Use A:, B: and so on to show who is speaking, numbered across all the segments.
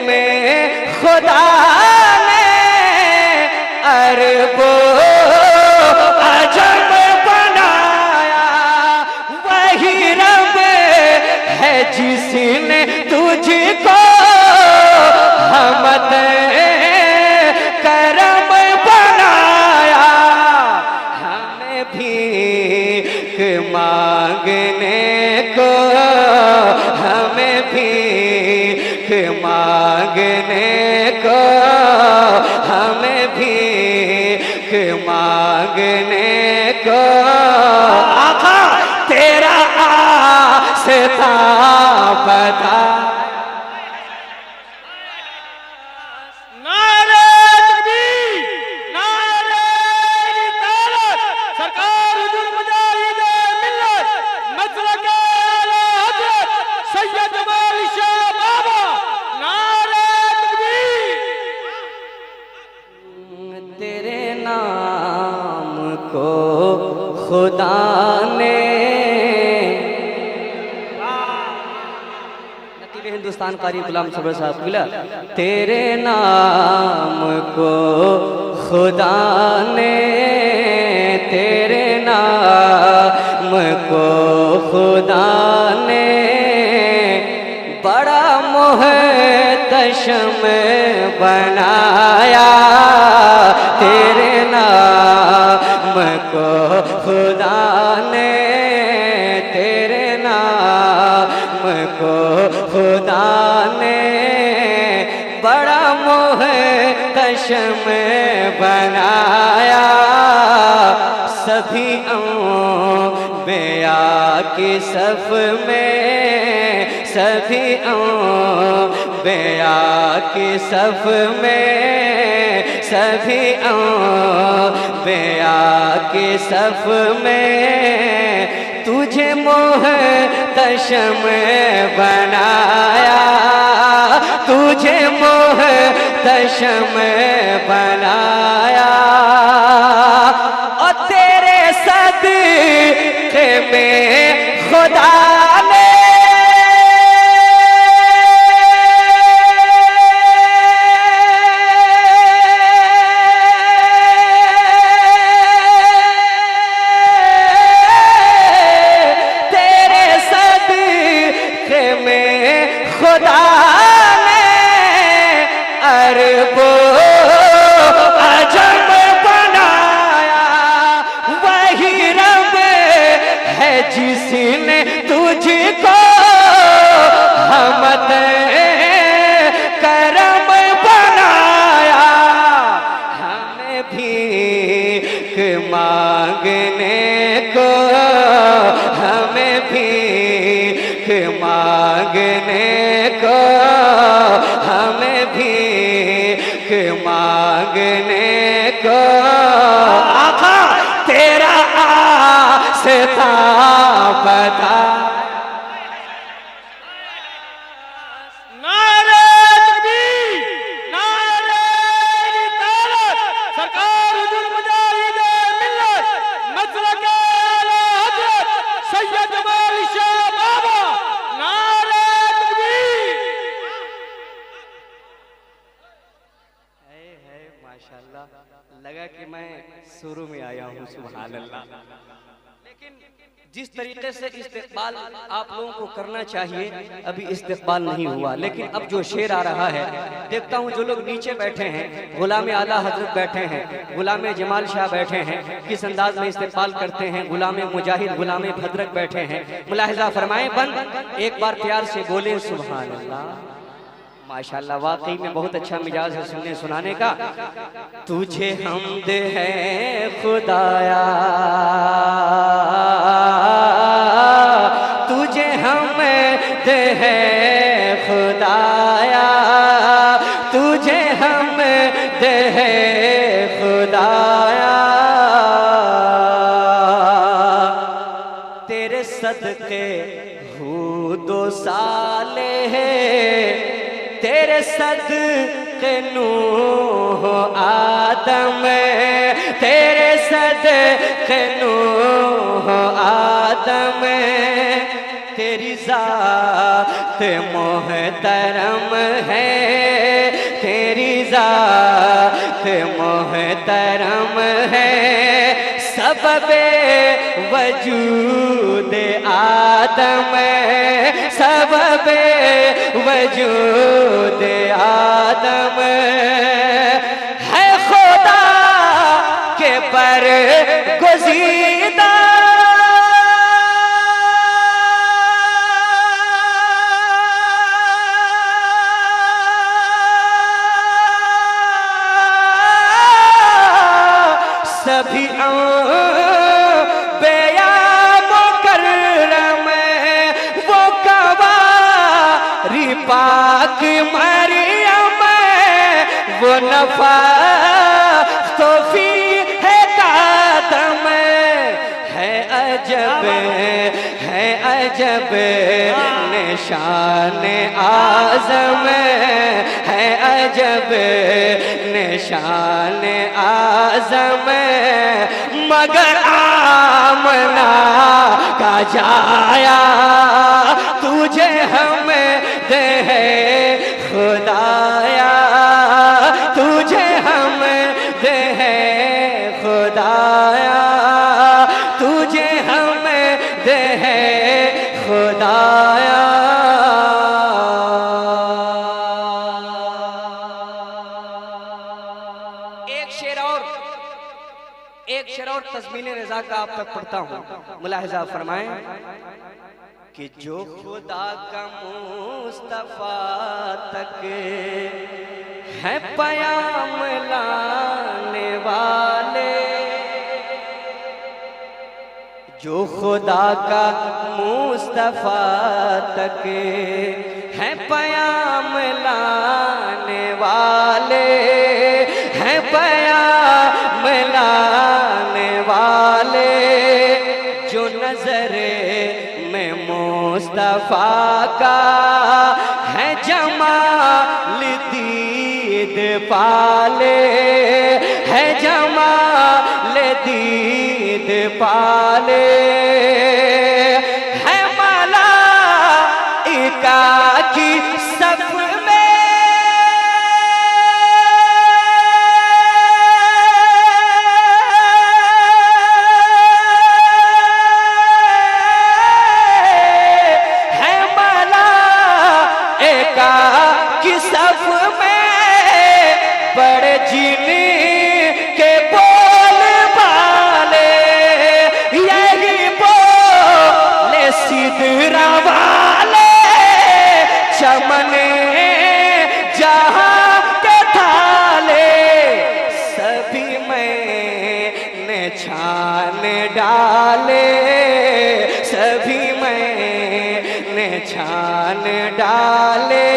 A: में खुदा ने अरबो अजब बनाया, वही रब है जिसने तुझको हमत करम बनाया। हमें भीख मांगने को, हमें भीख मांगने को, हमें भीख मांगने को आका तेरा आस्था बता। खुदा ने नतीबे हिंदुस्तान कारी गुलाम सबर साहब मिला, तेरे नाम को खुदा ने, तेरे नाम को खुदा ने बड़ा मुहतशम बनाया। तेरे नाम को खुदा ने, तेरे नाम को खुदा ने बड़ा मुहतशम बनाया। सभी अंबिया की सफ में, सभी अंबिया की सफ में, सभी अंबिया के सफ में तुझे मुहतशम बनाया, तुझे मुहतशम बनाया। और तेरे सदक़े में खुदा ने खुदा ने अरबो अजब बनाया, वही रब है जिसने तुझको हमत करम बनाया। हमें भीख मांगने को, हमें भीख मांगने को, हमें भीख मांगने को आका तेरा आस्था बता। माशाल्लाह, लगा कि मैं शुरू में आया हूँ, सुभान अल्लाह। लेकिन जिस तरीके से इस्तेक़बाल आप लोगों को करना चाहिए अभी इस्तेक़बाल नहीं हुआ। लेकिन अब जो शेर आ रहा है, देखता हूँ जो लोग नीचे बैठे हैं, गुलाम आला हजरत बैठे हैं, गुलाम जमाल शाह बैठे हैं, किस अंदाज में इस्तेक़बाल करते हैं। गुलाम मुजाहिद, गुलाम भद्रक बैठे हैं। मुलाहिज़ा फरमाएं बंद, एक बार प्यार से बोले सुभान अल्लाह। माशाल्लाह, वाकई में बहुत अच्छा मिजाज है सुनने सुनाने का। तुझे हम्द है खुदाया, तुझे हम्द है खुदाया, तुझे हम्द है खुदाया। तेरे सदके हूँ 2 साले है, तेरे सदके नूह आदम, तेरे सदके नूह आदम, तेरी ज़ात मोहतरम है, सबबे वजूद आदम, सबबे वजूद आदम है खुदा के पर गुज़ीदा। सभी बेया मुकर्रम वो कवारी पाक मरियम, वो नफा तोफी है कादम है अजब, है अजब निशान आज़म, है अजब निशान आज़म मगर आमना का जाया तुझे हम दे खुदाया, तुझे हम दे खुदाया, तुझे हम दे खुदाया। एक शेर और तस्मीन रज़ा का आप तक पढ़ता हूँ, मुलाहिज़ा फरमाएं कि जो खुदा का मुस्तफा तक है पयाम लाने वाले, जो खुदा का मुस्तफा तक है पयाम लाने वाले, है पयाम लाने वाले, जो नजरे में मुस्तफा का है जमाल दीद पाले, है जमाल दीद पाले, है मलाइका की सफ में की सफ में बड़े जीने के बोल वाले, यही बोले सिदरा वाले, चमने जहां के थाले, सभी मैंने छान डाले, सभी मैंने छान डाले,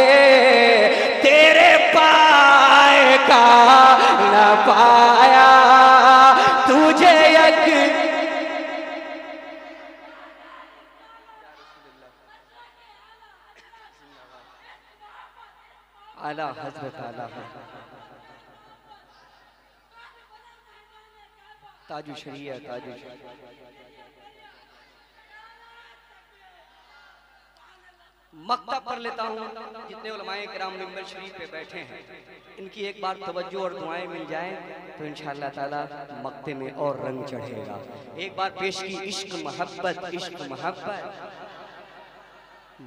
A: तेरे पाए का न पाया तुझे यक। आला हज़रत आला ताजु शरिया, ताजु शरिया। मक्ता पढ़ लेता हूँ, जितने उलमाए किराम मिंबर शरीफ पे बैठे हैं इनकी एक बार तवज्जो और दुआएं मिल जाएं तो इंशाअल्लाह ताला मक्ते में और रंग चढ़ेगा। एक बार पेश की इश्क मोहब्बत, इश्क मोहब्बत,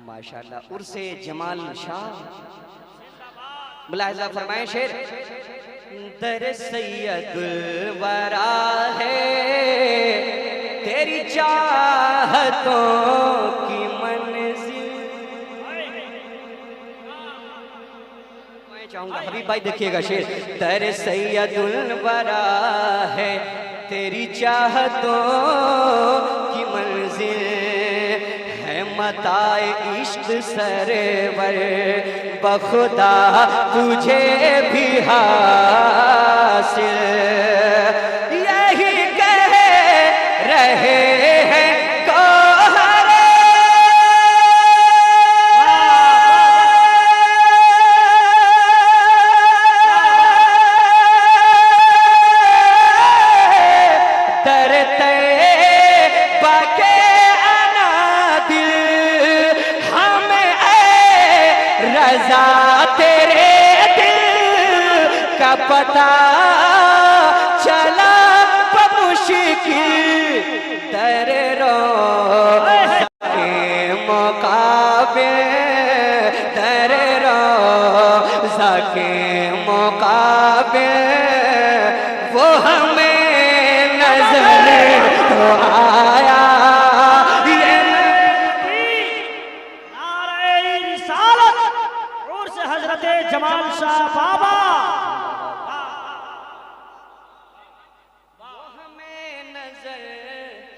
A: माशाअल्लाह उर्से जमाल शाह। मुलाहिज़ा फरमाएं शेर, दर सैयदुल वरा है तेरी चाहतों की चाहूंगा। हबीब भाई देखिएगा शेर, दर सैयदुल वरा है तेरी चाहतों की मंजिल, है मताए इश्क सरवर बखुदा तुझे भी हासिल, यही कह रहे हैं तेरे दिल का पता चला बमुश आशिकी तेरे रोज़ा के मुकाबे, तेरे रोज़ा के मुकाबे वो हमें नजर तो आया। ये
B: नारे रिसालत और से हजरत जमाल शाह बाबा।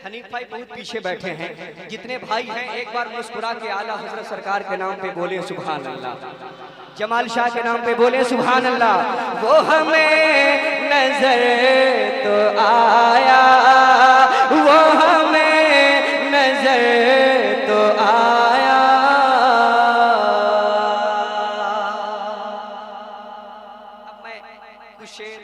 A: हनीफ भाई बहुत पीछे बैठे हैं, जितने भाई हैं एक बार मुस्कुरा के आला हजरत सरकार के नाम पे बोले सुभान अल्लाह, जमाल शाह के नाम पे बोले सुभान अल्लाह। वो हमें नजर तो आया, वो हमें नजर तो आया। अब मैं कुछ शेर